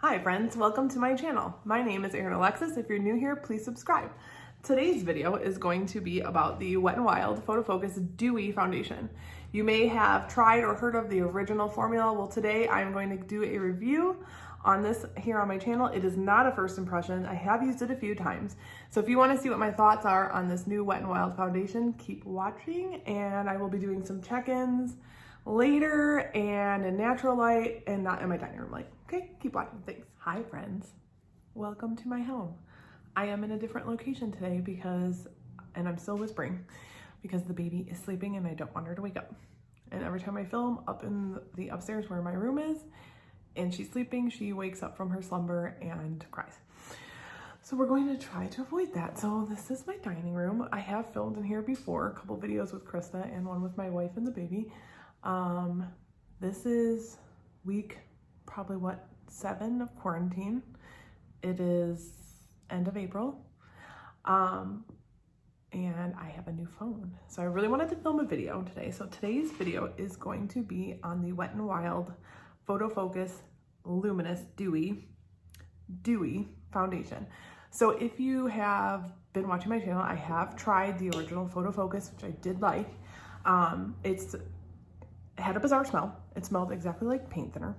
Hi friends, welcome to my channel. My name is Erin Alexis. If you're new here, please subscribe. Today's video is going to be about the Wet n Wild Photo Focus Dewy foundation. You may have tried or heard of the original formula. Well, today I'm going to do a review on this here on my channel. It is not a first impression. I have used it a few times. So if you want to see what my thoughts are on this new Wet n Wild foundation, keep watching, and I will be doing some check-ins later and in natural light and not in my dining room light. Okay, keep watching. Thanks. Hi friends, welcome to my home. I am in a different location today and I'm still whispering because the baby is sleeping and I don't want her to wake up. And every time I film up in the upstairs where my room is and she's sleeping, she wakes up from her slumber and cries. So we're going to try to avoid that. So this is my dining room. I have filmed in here before, a couple videos with Krista and one with my wife and the baby. This is week probably 7 of quarantine. It is end of April. And I have a new phone. So I really wanted to film a video today. So today's video is going to be on the Wet n Wild Photo Focus Luminous Dewy foundation. So if you have been watching my channel, I have tried the original Photo Focus, which I did like. It had a bizarre smell. It smelled exactly like paint thinner.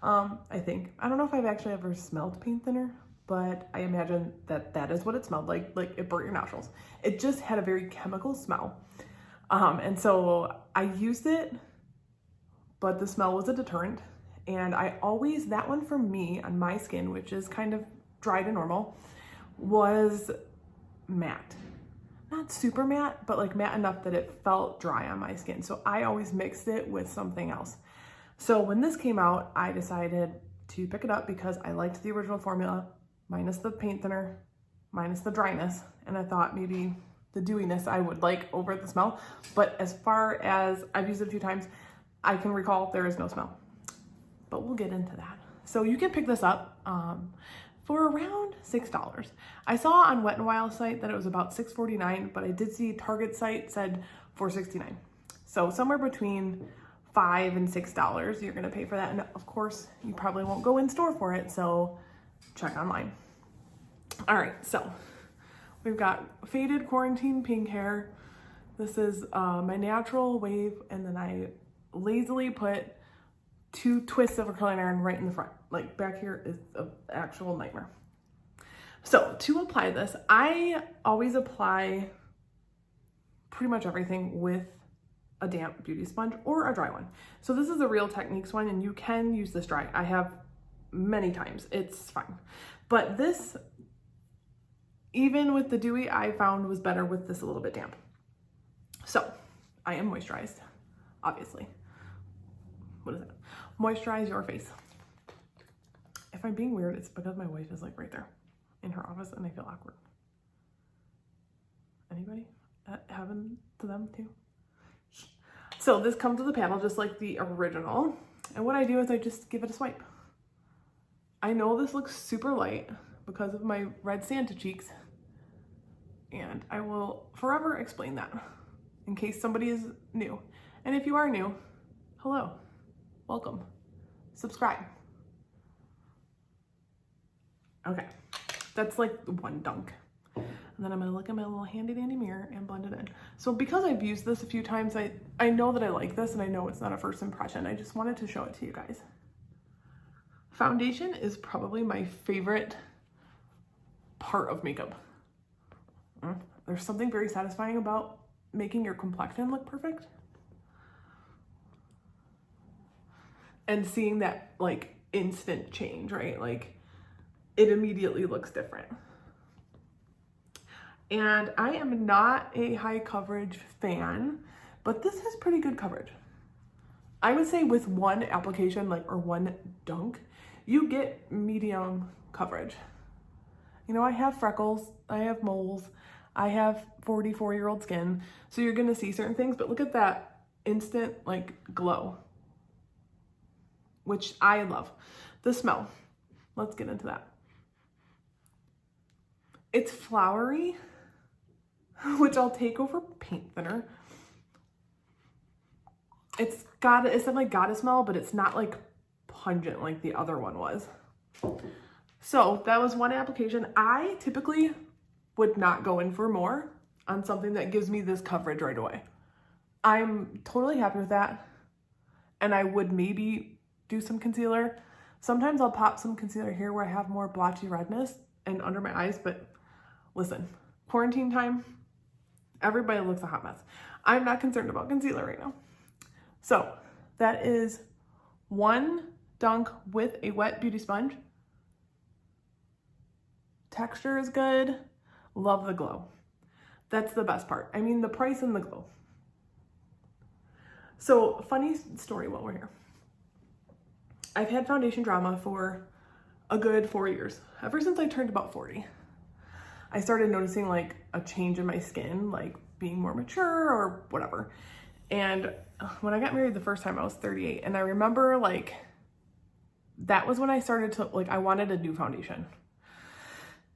I think. I don't know if I've actually ever smelled paint thinner, but I imagine that is what it smelled like it burnt your nostrils. It just had a very chemical smell. And so I used it, but the smell was a deterrent. And that one for me on my skin, which is kind of dry to normal, was matte. Not super matte, but like matte enough that it felt dry on my skin. So I always mixed it with something else. So when this came out, I decided to pick it up because I liked the original formula, minus the paint thinner, minus the dryness. And I thought maybe the dewiness I would like over the smell. But as far as I've used it a few times, I can recall there is no smell. But we'll get into that. So you can pick this up for around $6. I saw on Wet n Wild site that it was about $6.49, but I did see Target site said $4.69. So somewhere between $5 and $6 you're gonna pay for that. And of course, you probably won't go in store for it, so check online. All right, so we've got faded quarantine pink hair. This is my natural wave, and then I lazily put 2 twists of a curling iron right in the front. Like back here is an actual nightmare. So to apply this, I always apply pretty much everything with a damp beauty sponge or a dry one. So this is a Real Techniques one, and you can use this dry. I have many times, it's fine. But this, even with the dewy, I found was better with this a little bit damp. So I am moisturized, obviously. What is it? Moisturize your face. If I'm being weird, it's because my wife is like right there in her office and I feel awkward. Anybody? That happened to them too? So this comes with a paddle just like the original. And what I do is I just give it a swipe. I know this looks super light because of my red Santa cheeks. And I will forever explain that in case somebody is new. And if you are new, hello, welcome, subscribe. Okay, that's like one dunk. And then I'm gonna look at my little handy dandy mirror and blend it in. So because I've used this a few times, I know that I like this, and I know it's not a first impression. I just wanted to show it to you guys. Foundation is probably my favorite part of makeup. There's something very satisfying about making your complexion look perfect. And seeing that like instant change, right? Like it immediately looks different. And I am not a high coverage fan, but this has pretty good coverage. I would say with one application, or one dunk, you get medium coverage. You know, I have freckles, I have moles, I have 44-year-old skin, so you're gonna see certain things, but look at that instant glow, which I love. The smell, let's get into that. It's flowery, which I'll take over paint thinner. It's definitely got a smell, but it's not like pungent like the other one was. So that was one application. I typically would not go in for more on something that gives me this coverage right away. I'm totally happy with that. And I would maybe do some concealer. Sometimes I'll pop some concealer here where I have more blotchy redness and under my eyes, but listen, quarantine time, everybody looks a hot mess. I'm not concerned about concealer right now. So that is one dunk with a wet beauty sponge. Texture is good. Love the glow. That's the best part. I mean, the price and the glow. So, funny story while we're here. I've had foundation drama for a good 4 years. Ever since I turned about 40. I started noticing like a change in my skin, like being more mature or whatever. And when I got married the first time, I was 38. And I remember like, that was when I started to, like, I wanted a new foundation.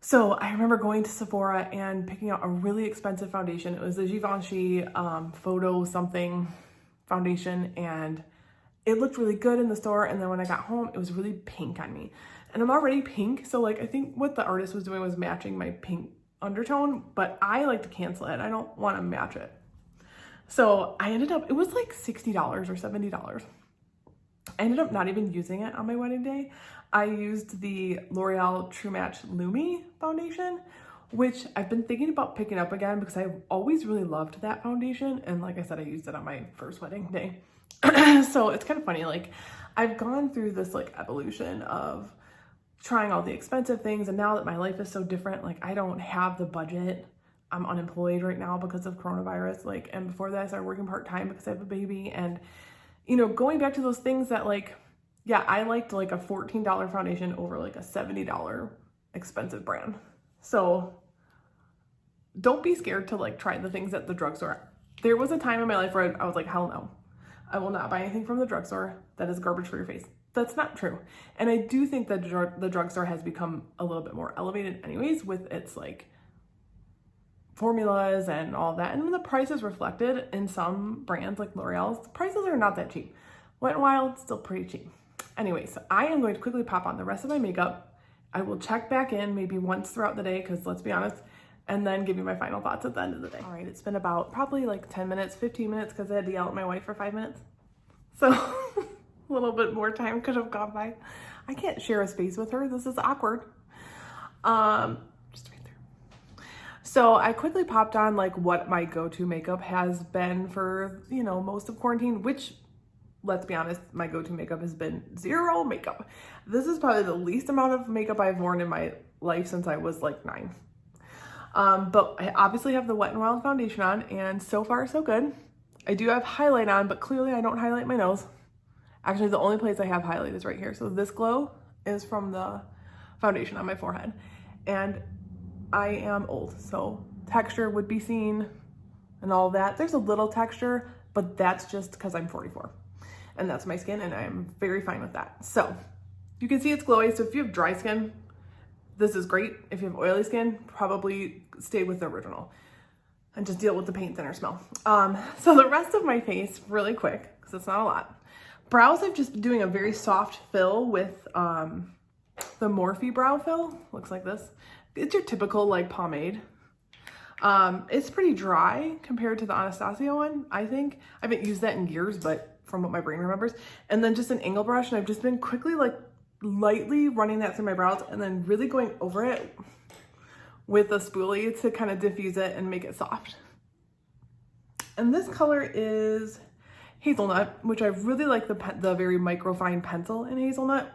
So I remember going to Sephora and picking out a really expensive foundation. It was the Givenchy Photo something foundation, and it looked really good in the store. And then when I got home, it was really pink on me. And I'm already pink, so like I think what the artist was doing was matching my pink undertone, but I like to cancel it. I don't want to match it. So I ended up, it was like $60 or $70. I ended up not even using it on my wedding day. I used the L'Oreal True Match Lumi foundation, which I've been thinking about picking up again because I've always really loved that foundation. And like I said, I used it on my first wedding day. So it's kind of funny. Like I've gone through this like evolution of trying all the expensive things. And now that my life is so different, like I don't have the budget. I'm unemployed right now because of coronavirus. Like, and before that I started working part-time because I have a baby. And, you know, going back to those things that like, yeah, I liked like a $14 foundation over like a $70 expensive brand. So don't be scared to like try the things at the drugstore. There was a time in my life where I was like, hell no, I will not buy anything from the drugstore that is garbage for your face. That's not true. And I do think that the drugstore has become a little bit more elevated anyways with its like formulas and all that. And the price is reflected in some brands like L'Oreal's. Prices are not that cheap. Wet n Wild, still pretty cheap. Anyway, so I am going to quickly pop on the rest of my makeup. I will check back in maybe once throughout the day because let's be honest, and then give you my final thoughts at the end of the day. All right, it's been about probably like 10 minutes, 15 minutes because I had to yell at my wife for 5 minutes. So a little bit more time could have gone by. I can't share a space with her. This is awkward. Just right there. So I quickly popped on like what my go-to makeup has been for, you know, most of quarantine, which let's be honest, my go-to makeup has been zero makeup. This is probably the least amount of makeup I've worn in my life since I was like 9. But I obviously have the Wet n Wild foundation on, and so far so good. I do have highlight on, but clearly I don't highlight my nose. Actually, the only place I have highlight is right here. So this glow is from the foundation on my forehead. And I am old, so texture would be seen and all that. There's a little texture, but that's just because I'm 44. And that's my skin, and I am very fine with that. So you can see it's glowy. So if you have dry skin, this is great. If you have oily skin, probably stay with the original and just deal with the paint thinner smell. So the rest of my face, really quick, because it's not a lot. Brows, I've just been doing a very soft fill with the Morphe brow fill. Looks like this. It's your typical like pomade. It's pretty dry compared to the Anastasia one, I think. I haven't used that in years, but from what my brain remembers. And then just an angle brush, and I've just been quickly like lightly running that through my brows and then really going over it with a spoolie to kind of diffuse it and make it soft. And this color is Hazelnut, which I really like the very microfine pencil in Hazelnut.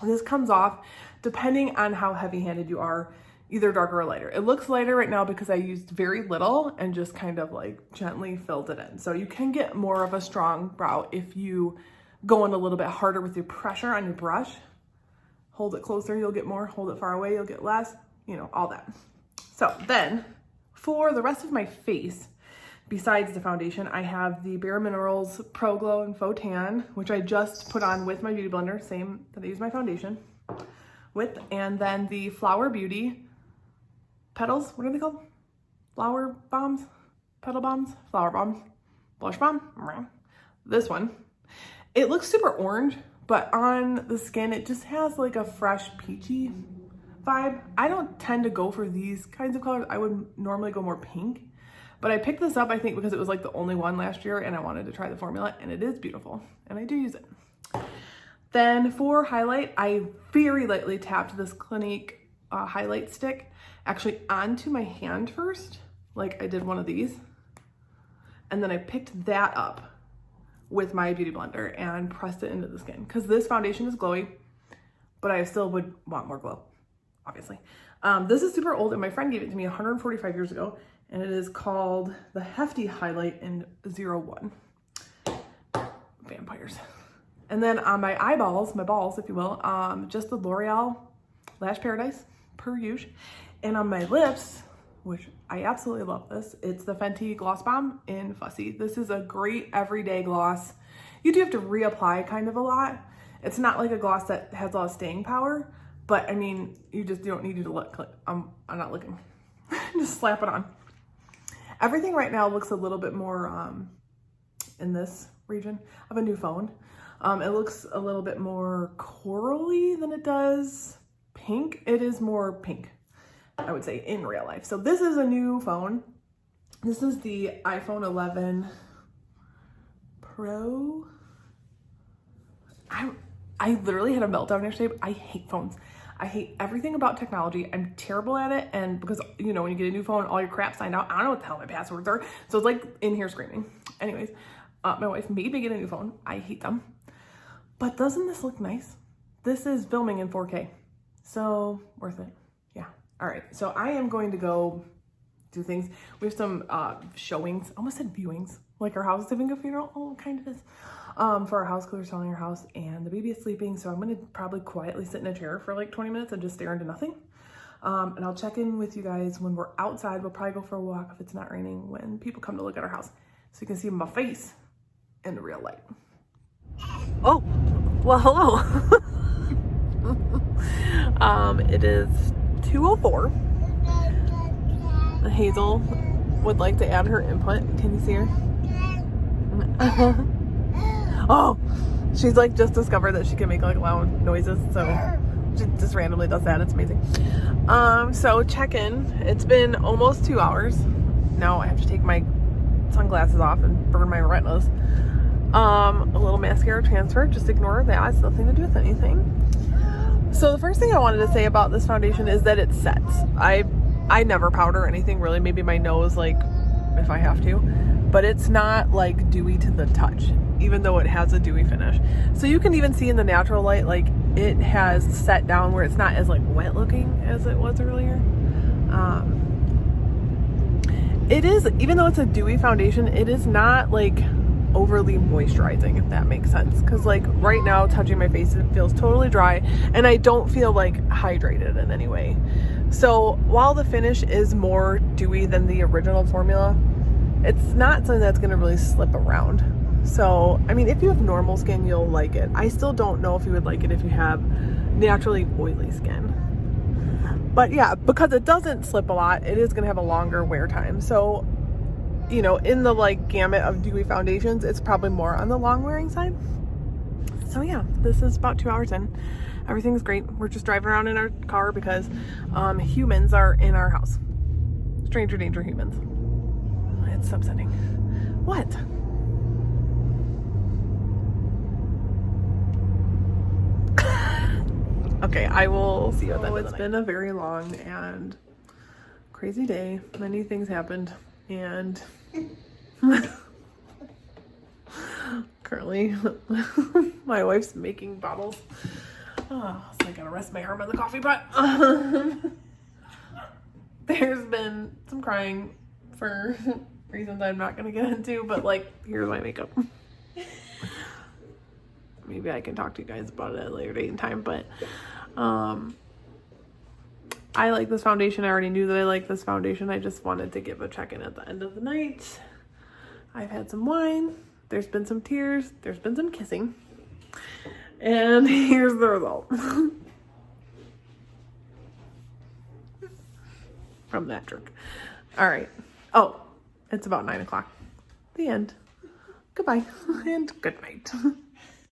This comes off depending on how heavy-handed you are, either darker or lighter. It looks lighter right now because I used very little and just kind of like gently filled it in. So you can get more of a strong brow if you go in a little bit harder with your pressure on your brush. Hold it closer, you'll get more. Hold it far away, you'll get less, you know, all that. So then for the rest of my face, besides the foundation, I have the Bare Minerals Pro Glow and Faux Tan, which I just put on with my Beauty Blender, same that I use my foundation with. And then the Flower Beauty Petals, what are they called? Flower bombs? Petal bombs? Flower bombs? Blush bomb? This one. It looks super orange, but on the skin, it just has like a fresh peachy vibe. I don't tend to go for these kinds of colors. I would normally go more pink, but I picked this up, I think, because it was like the only one last year and I wanted to try the formula, and it is beautiful and I do use it. Then for highlight, I very lightly tapped this Clinique highlight stick actually onto my hand first, like I did one of these, and then I picked that up with my beauty blender and pressed it into the skin, because this foundation is glowy, but I still would want more glow, obviously. This is super old and my friend gave it to me 145 years ago, and it is called the Hefty Highlight in 01. Vampires. And then on my eyeballs, my balls, if you will, just the L'Oreal Lash Paradise, per usual. And on my lips, which I absolutely love this, it's the Fenty Gloss Bomb in Fussy. This is a great everyday gloss. You do have to reapply kind of a lot. It's not like a gloss that has a lot of staying power, but I mean, you don't need to look. I'm not looking. Just slap it on. Everything right now looks a little bit more, in this region of a new phone. It looks a little bit more corally than it does pink. It is more pink, I would say, in real life. So this is a new phone. This is the iPhone 11 Pro. I literally had a meltdown yesterday. I hate phones. I hate everything about technology. I'm terrible at it. And because, you know, when you get a new phone, all your crap signed out. I don't know what the hell my passwords are. So it's like in here screaming. Anyways, my wife made me get a new phone. I hate them. But doesn't this look nice? This is filming in 4K. So worth it. Yeah. All right. So I am going to go do things. We have some showings. I almost said viewings. Like our house is having a funeral. Oh, kind of is. For our house, because we're selling our house and the baby is sleeping. So I'm going to probably quietly sit in a chair for like 20 minutes and just stare into nothing. And I'll check in with you guys when we're outside. We'll probably go for a walk if it's not raining, when people come to look at our house, so you can see my face in the real light. Oh, well, hello. It is 2:04. Hazel would like to add her input. Can you see her? Oh, she's like just discovered that she can make like loud noises, so she just randomly does that. It's amazing. So check in. It's been almost 2 hours. Now I have to take my sunglasses off and burn my retinas. A little mascara transfer, just ignore that. It's nothing to do with anything. So the first thing I wanted to say about this foundation is that it sets. I never powder anything really, maybe my nose, like if I have to, but it's not like dewy to the touch, even though it has a dewy finish. So you can even see in the natural light, like it has set down where it's not as like wet looking as it was earlier. It is, even though it's a dewy foundation, it is not like overly moisturizing, if that makes sense, because like right now touching my face, it feels totally dry and I don't feel like hydrated in any way. So while the finish is more dewy than the original formula, it's not something that's going to really slip around. So I mean, if you have normal skin, you'll like it. I still don't know if you would like it if you have naturally oily skin. But yeah, because it doesn't slip a lot, it is going to have a longer wear time. So, you know, in the like gamut of dewy foundations, it's probably more on the long wearing side. So yeah, this is about 2 hours in. Everything's great. We're just driving around in our car because humans are in our house. Stranger danger humans. It's upsetting. What? Okay, I will see you at the end of the night. It's been a very long and crazy day. Many things happened, and currently my wife's making bottles. Oh, so I gotta rest my arm on the coffee pot. There's been some crying for reasons I'm not gonna get into, but like, here's my makeup. Maybe I can talk to you guys about it at a later date and time, but I like this foundation. I already knew that I liked this foundation. I just wanted to give a check-in at the end of the night. I've had some wine. There's been some tears. There's been some kissing. And here's the result. From that jerk. All right. Oh, it's about 9 o'clock. The end. Goodbye and good night.